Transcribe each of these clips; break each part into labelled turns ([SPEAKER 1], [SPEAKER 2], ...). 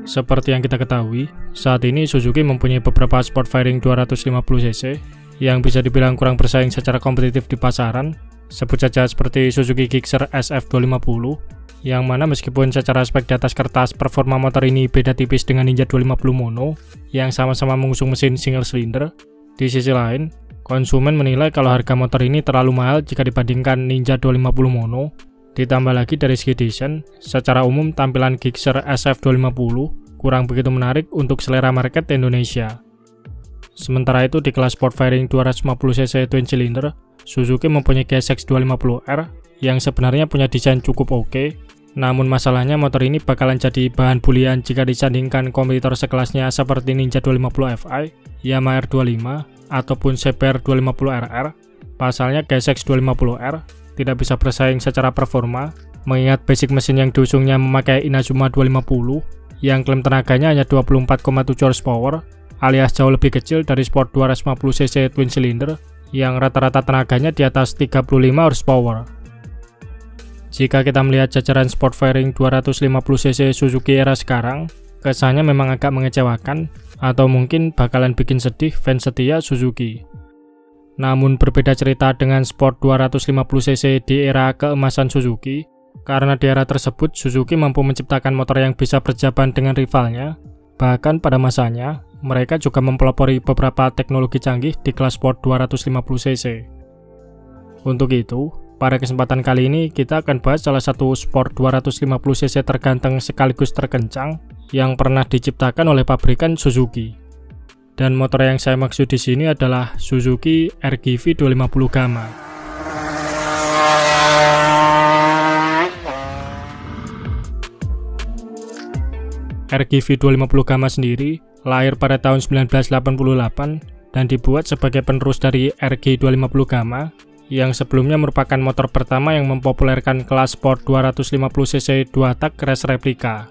[SPEAKER 1] Seperti yang kita ketahui, saat ini Suzuki mempunyai beberapa sport fairing 250cc yang bisa dibilang kurang bersaing secara kompetitif di pasaran. Sebut saja seperti Suzuki Gixxer SF250, yang mana meskipun secara spek di atas kertas performa motor ini beda tipis dengan Ninja 250 Mono yang sama-sama mengusung mesin single cylinder, di sisi lain, konsumen menilai kalau harga motor ini terlalu mahal jika dibandingkan Ninja 250 Mono. Ditambah lagi dari segi desain, secara umum tampilan Gixxer SF250 kurang begitu menarik untuk selera market Indonesia. Sementara itu di kelas sport fairing 250cc twin cylinder, Suzuki mempunyai GSX 250R yang sebenarnya punya desain cukup oke, namun masalahnya motor ini bakalan jadi bahan bulian jika disandingkan kompetitor sekelasnya seperti Ninja 250 Fi, Yamaha R25, ataupun CBR 250RR. Pasalnya GSX 250R tidak bisa bersaing secara performa, mengingat basic mesin yang diusungnya memakai Inazuma 250 yang klaim tenaganya hanya 24,7 horsepower, alias jauh lebih kecil dari sport 250cc twin cylinder yang rata-rata tenaganya di atas 35 horsepower. Jika kita melihat jajaran sport fairing 250cc Suzuki era sekarang, kesannya memang agak mengecewakan, atau mungkin bakalan bikin sedih fans setia Suzuki. Namun berbeda cerita dengan sport 250cc di era keemasan Suzuki, karena di era tersebut Suzuki mampu menciptakan motor yang bisa berjaban dengan rivalnya. Bahkan pada masanya, mereka juga mempelopori beberapa teknologi canggih di kelas sport 250cc. Untuk itu, pada kesempatan kali ini kita akan bahas salah satu sport 250cc terganteng sekaligus terkencang yang pernah diciptakan oleh pabrikan Suzuki. Dan motor yang saya maksud di sini adalah Suzuki RGV 250 Gamma. RGV 250 Gamma sendiri lahir pada tahun 1988 dan dibuat sebagai penerus dari RG 250 Gamma yang sebelumnya merupakan motor pertama yang mempopulerkan kelas sport 250cc 2-tak race replika.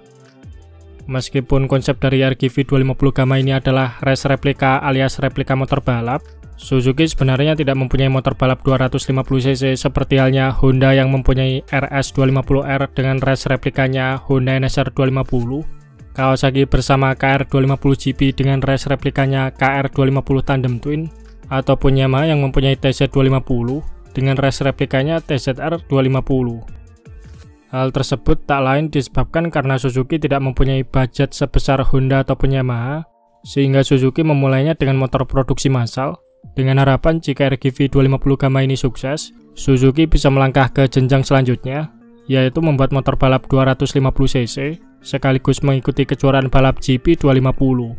[SPEAKER 1] Meskipun konsep dari RGV 250 Gamma ini adalah race replika alias replika motor balap, Suzuki sebenarnya tidak mempunyai motor balap 250cc seperti halnya Honda yang mempunyai RS 250R dengan race replikanya Honda NSR 250, Kawasaki bersama KR 250 GP dengan race replikanya KR 250 Tandem Twin, ataupun Yamaha yang mempunyai TZ 250 dengan race replikanya TZR 250. Hal tersebut tak lain disebabkan karena Suzuki tidak mempunyai budget sebesar Honda ataupun Yamaha, sehingga Suzuki memulainya dengan motor produksi massal, dengan harapan jika RGV 250 Gamma ini sukses, Suzuki bisa melangkah ke jenjang selanjutnya, yaitu membuat motor balap 250cc, sekaligus mengikuti kejuaraan balap GP 250.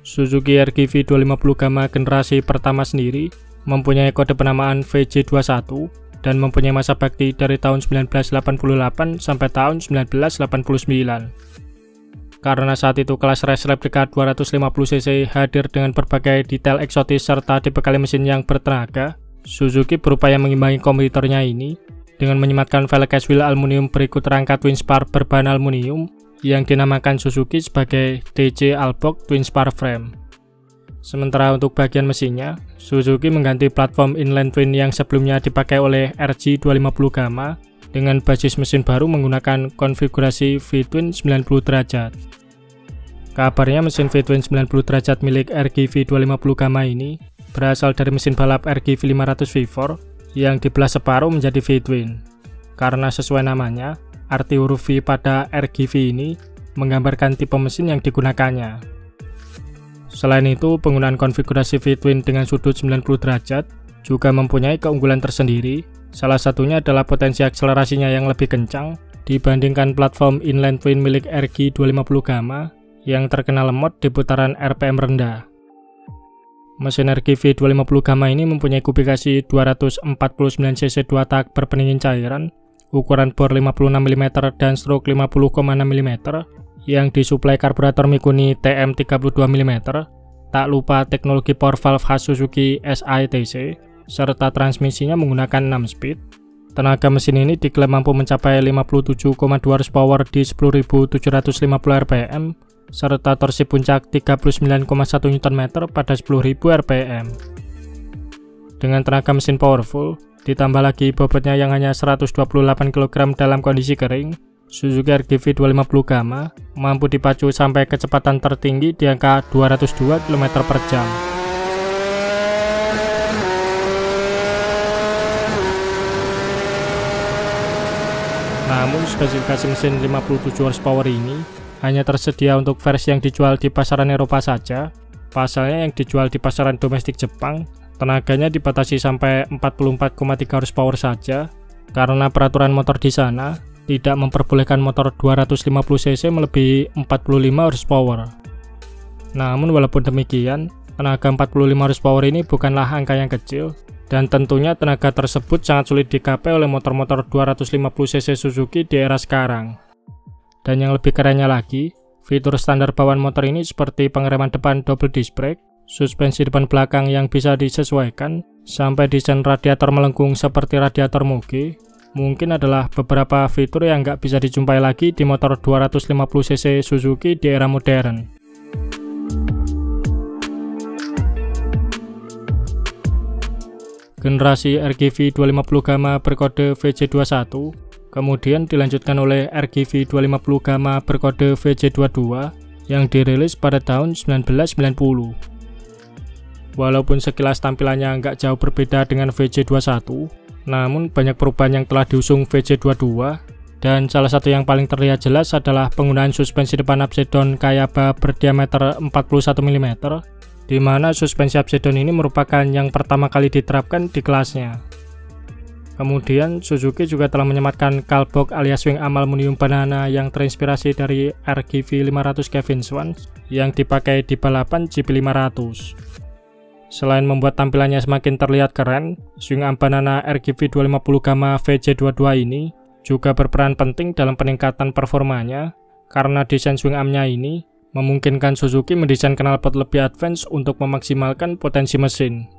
[SPEAKER 1] Suzuki RGV 250 Gamma generasi pertama sendiri mempunyai kode penamaan VJ21, dan mempunyai masa bakti dari tahun 1988 sampai tahun 1989. Karena saat itu kelas race replika 250cc hadir dengan berbagai detail eksotis serta dibekali mesin yang bertenaga, Suzuki berupaya mengimbangi kompetitornya ini dengan menyematkan velg case wheel aluminium berikut rangka twin spar berbahan aluminium yang dinamakan Suzuki sebagai DC Alboc Twin Spar Frame. Sementara untuk bagian mesinnya, Suzuki mengganti platform inline twin yang sebelumnya dipakai oleh RG 250 Gamma dengan basis mesin baru menggunakan konfigurasi V-twin 90 derajat. Kabarnya mesin V-twin 90 derajat milik RGV 250 Gamma ini berasal dari mesin balap RGV 500 V4 yang dibelah separuh menjadi V-twin. Karena sesuai namanya, arti huruf V pada RGV ini menggambarkan tipe mesin yang digunakannya. Selain itu, penggunaan konfigurasi V-twin dengan sudut 90 derajat juga mempunyai keunggulan tersendiri. Salah satunya adalah potensi akselerasinya yang lebih kencang dibandingkan platform inline twin milik RG 250 Gamma yang terkenal lemot di putaran RPM rendah. Mesin RGV 250 Gamma ini mempunyai kubikasi 249cc 2-tak berpendingin cairan, ukuran bor 56 mm dan stroke 50,6 mm, yang disuplai karburator Mikuni TM 32 mm, tak lupa teknologi power valve khas Suzuki SAETC, serta transmisinya menggunakan 6 speed. Tenaga mesin ini diklaim mampu mencapai 57,2 horsepower di 10.750 rpm, serta torsi puncak 39,1 Nm pada 10.000 rpm. Dengan tenaga mesin powerful, ditambah lagi bobotnya yang hanya 128 kg dalam kondisi kering, Suzuki RGV 250 Gamma mampu dipacu sampai kecepatan tertinggi di angka 202 km/jam. Namun spesifikasi mesin 57 horsepower ini hanya tersedia untuk versi yang dijual di pasaran Eropa saja. Pasalnya yang dijual di pasaran domestik Jepang, tenaganya dibatasi sampai 44,3 horsepower saja, karena peraturan motor di sana tidak memperbolehkan motor 250 cc melebihi 45 horsepower. Namun walaupun demikian, tenaga 45 horsepower ini bukanlah angka yang kecil, dan tentunya tenaga tersebut sangat sulit digapai oleh motor-motor 250 cc Suzuki di era sekarang. Dan yang lebih kerennya lagi, fitur standar bawaan motor ini seperti pengereman depan double disc brake, suspensi depan belakang yang bisa disesuaikan, sampai desain radiator melengkung seperti radiator Muge, mungkin adalah beberapa fitur yang nggak bisa dijumpai lagi di motor 250 cc Suzuki di era modern. Generasi RGV 250 Gamma berkode VJ21, kemudian dilanjutkan oleh RGV 250 Gamma berkode VJ22 yang dirilis pada tahun 1990. Walaupun sekilas tampilannya nggak jauh berbeda dengan VJ21, namun banyak perubahan yang telah diusung VJ22, dan salah satu yang paling terlihat jelas adalah penggunaan suspensi depan upside down Kayaba berdiameter 41 mm, di mana suspensi upside down ini merupakan yang pertama kali diterapkan di kelasnya. Kemudian Suzuki juga telah menyematkan Kalbox alias swing arm aluminium banana yang terinspirasi dari RGV 500 Kevin Swans yang dipakai di balapan GP500. Selain membuat tampilannya semakin terlihat keren, swing arm banana RGV 250 Gamma VJ22 ini juga berperan penting dalam peningkatan performanya, karena desain swing armnya ini memungkinkan Suzuki mendesain knalpot lebih advance untuk memaksimalkan potensi mesin.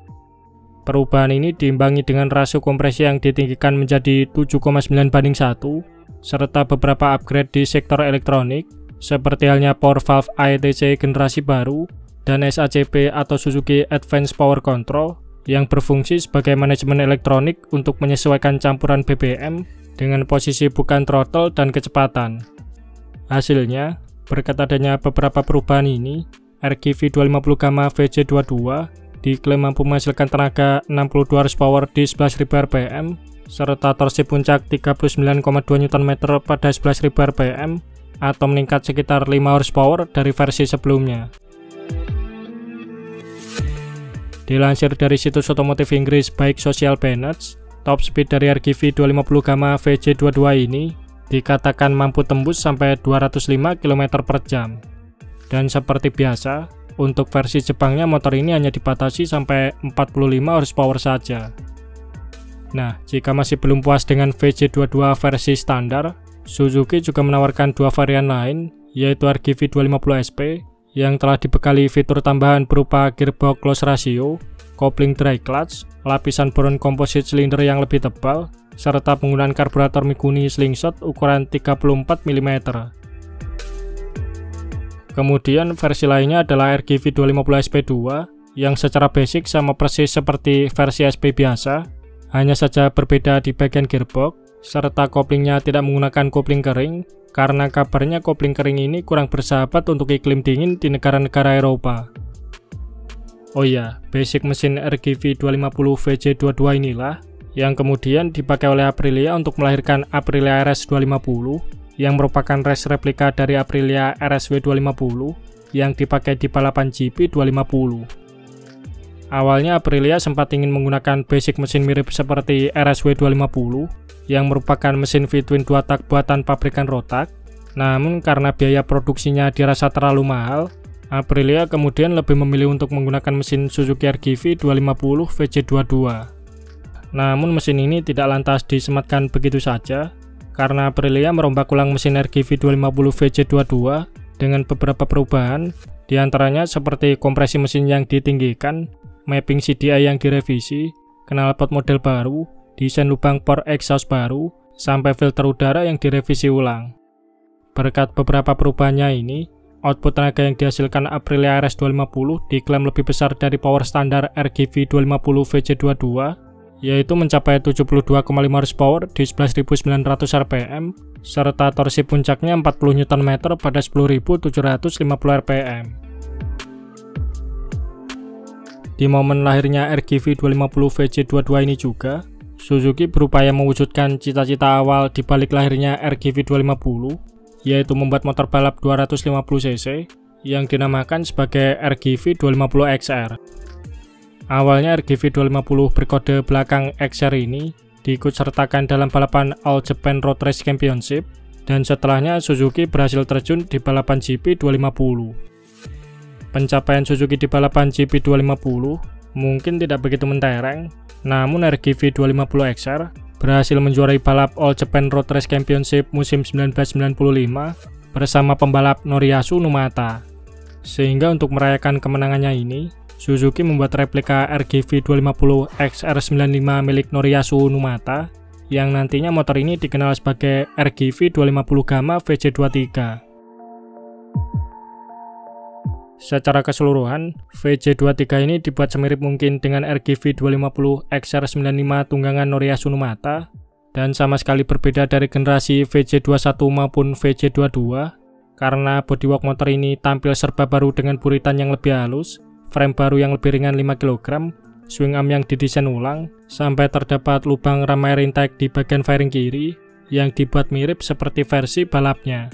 [SPEAKER 1] Perubahan ini diimbangi dengan rasio kompresi yang ditinggikan menjadi 7,9:1, serta beberapa upgrade di sektor elektronik, seperti halnya power valve AETC generasi baru, dan SACP atau Suzuki Advanced Power Control, yang berfungsi sebagai manajemen elektronik untuk menyesuaikan campuran BBM dengan posisi bukan throttle dan kecepatan. Hasilnya, berkat adanya beberapa perubahan ini, RGV 250 Gamma VJ22 diklaim mampu menghasilkan tenaga 62 horsepower di 11.000 rpm, serta torsi puncak 39,2 Nm pada 11.000 rpm, atau meningkat sekitar 5 horsepower dari versi sebelumnya. Dilansir dari situs otomotif Inggris Bike Social Banners, top speed dari RGV 250 Gamma VJ22 ini dikatakan mampu tembus sampai 205 km/jam. Dan seperti biasa, untuk versi Jepangnya motor ini hanya dibatasi sampai 45 horsepower saja. Nah, jika masih belum puas dengan VJ22 versi standar, Suzuki juga menawarkan dua varian lain, yaitu RGV 250 SP yang telah dibekali fitur tambahan berupa gearbox close ratio, kopling dry clutch, lapisan boron composite silinder yang lebih tebal, serta penggunaan karburator Mikuni Slingshot ukuran 34 mm. Kemudian versi lainnya adalah RGV 250 SP2 yang secara basic sama persis seperti versi SP biasa, hanya saja berbeda di bagian gearbox, serta koplingnya tidak menggunakan kopling kering, karena kabarnya kopling kering ini kurang bersahabat untuk iklim dingin di negara-negara Eropa. Oh iya, basic mesin RGV 250 VJ22 inilah yang kemudian dipakai oleh Aprilia untuk melahirkan Aprilia RS 250, yang merupakan race replika dari Aprilia RSW 250 yang dipakai di balapan GP 250. Awalnya Aprilia sempat ingin menggunakan basic mesin mirip seperti RSW 250 yang merupakan mesin V-twin 2 tak buatan pabrikan Rotax, namun karena biaya produksinya dirasa terlalu mahal, Aprilia kemudian lebih memilih untuk menggunakan mesin Suzuki RGV 250 VJ22. Namun mesin ini tidak lantas disematkan begitu saja, karena Aprilia merombak ulang mesin RGV 250 VJ22 dengan beberapa perubahan, diantaranya seperti kompresi mesin yang ditinggikan, mapping CDI yang direvisi, knalpot model baru, desain lubang por exhaust baru, sampai filter udara yang direvisi ulang. Berkat beberapa perubahannya ini, output tenaga yang dihasilkan Aprilia RS 250 diklaim lebih besar dari power standar RGV 250 VJ22, yaitu mencapai 72,5 horsepower di 11.900 rpm, serta torsi puncaknya 40 Nm pada 10.750 rpm. Di momen lahirnya RGV 250 VJ22 ini juga, Suzuki berupaya mewujudkan cita-cita awal di balik lahirnya RGV 250, yaitu membuat motor balap 250cc yang dinamakan sebagai RGV 250 XR. Awalnya RGV 250 berkode belakang XR ini diikutsertakan dalam balapan All Japan Road Race Championship, dan setelahnya Suzuki berhasil terjun di balapan GP 250. Pencapaian Suzuki di balapan GP 250 mungkin tidak begitu mentereng, namun RGV 250 XR berhasil menjuarai balap All Japan Road Race Championship musim 1995 bersama pembalap Noriyasu Numata. Sehingga untuk merayakan kemenangannya ini, Suzuki membuat replika RGV 250 XR95 milik Noriyasu Numata, yang nantinya motor ini dikenal sebagai RGV 250 Gamma VJ23. Secara keseluruhan, VJ23 ini dibuat semirip mungkin dengan RGV 250 XR95 tunggangan Noriyasu Numata, dan sama sekali berbeda dari generasi VJ21 maupun VJ22, karena bodywork motor ini tampil serba baru dengan buritan yang lebih halus, frame baru yang lebih ringan 5 kg, swing arm yang didesain ulang, sampai terdapat lubang ram air intake di bagian fairing kiri yang dibuat mirip seperti versi balapnya.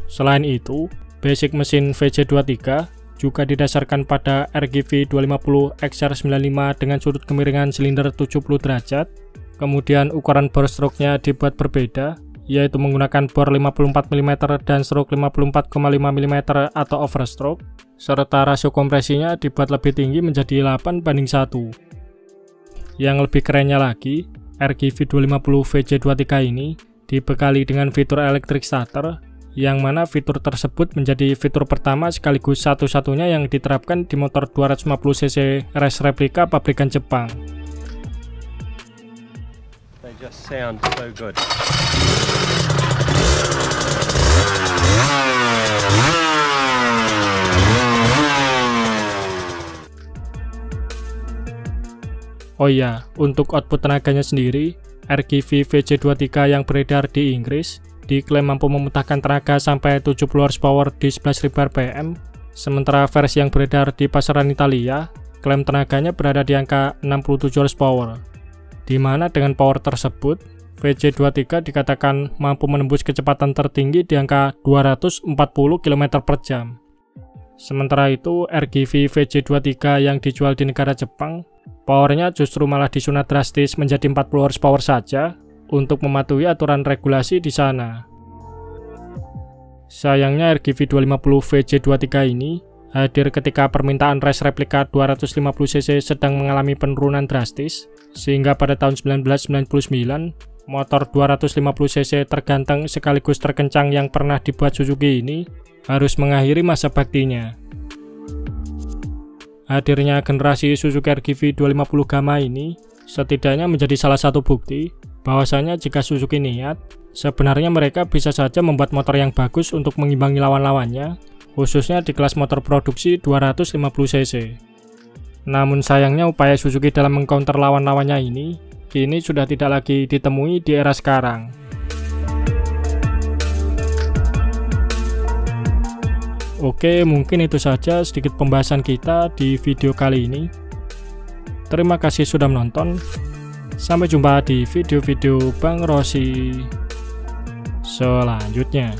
[SPEAKER 1] Selain itu, basic mesin VJ23 juga didasarkan pada RGV 250 XR95 dengan sudut kemiringan silinder 70 derajat. Kemudian ukuran bore stroke-nya dibuat berbeda, yaitu menggunakan bore 54 mm dan stroke 54,5 mm atau overstroke, serta rasio kompresinya dibuat lebih tinggi menjadi 8:1. Yang lebih kerennya lagi, RGV 250 VJ23 ini dibekali dengan fitur electric starter, yang mana fitur tersebut menjadi fitur pertama sekaligus satu-satunya yang diterapkan di motor 250cc race replika pabrikan Jepang.
[SPEAKER 2] They just sound so good.
[SPEAKER 1] Oh iya, untuk output tenaganya sendiri, RGV VJ23 yang beredar di Inggris diklaim mampu memuntahkan tenaga sampai 70 horsepower di 11.000 rpm, sementara versi yang beredar di pasaran Italia, klaim tenaganya berada di angka 67 horsepower. Di mana dengan power tersebut, VJ23 dikatakan mampu menembus kecepatan tertinggi di angka 240 km per jam. Sementara itu, RGV VJ23 yang dijual di negara Jepang, powernya justru malah disunat drastis menjadi 40 horsepower saja, untuk mematuhi aturan regulasi di sana. Sayangnya RGV 250 VJ23 ini hadir ketika permintaan race replika 250cc sedang mengalami penurunan drastis, sehingga pada tahun 1999, motor 250cc terganteng sekaligus terkencang yang pernah dibuat Suzuki ini harus mengakhiri masa baktinya. Hadirnya generasi Suzuki RGV 250 Gamma ini setidaknya menjadi salah satu bukti bahwasanya jika Suzuki niat, sebenarnya mereka bisa saja membuat motor yang bagus untuk mengimbangi lawan-lawannya, khususnya di kelas motor produksi 250cc. Namun sayangnya upaya Suzuki dalam mengcounter lawan-lawannya ini, kini sudah tidak lagi ditemui di era sekarang. Oke, mungkin itu saja sedikit pembahasan kita di video kali ini. Terima kasih sudah menonton. Sampai jumpa di video-video Bang Rossi selanjutnya.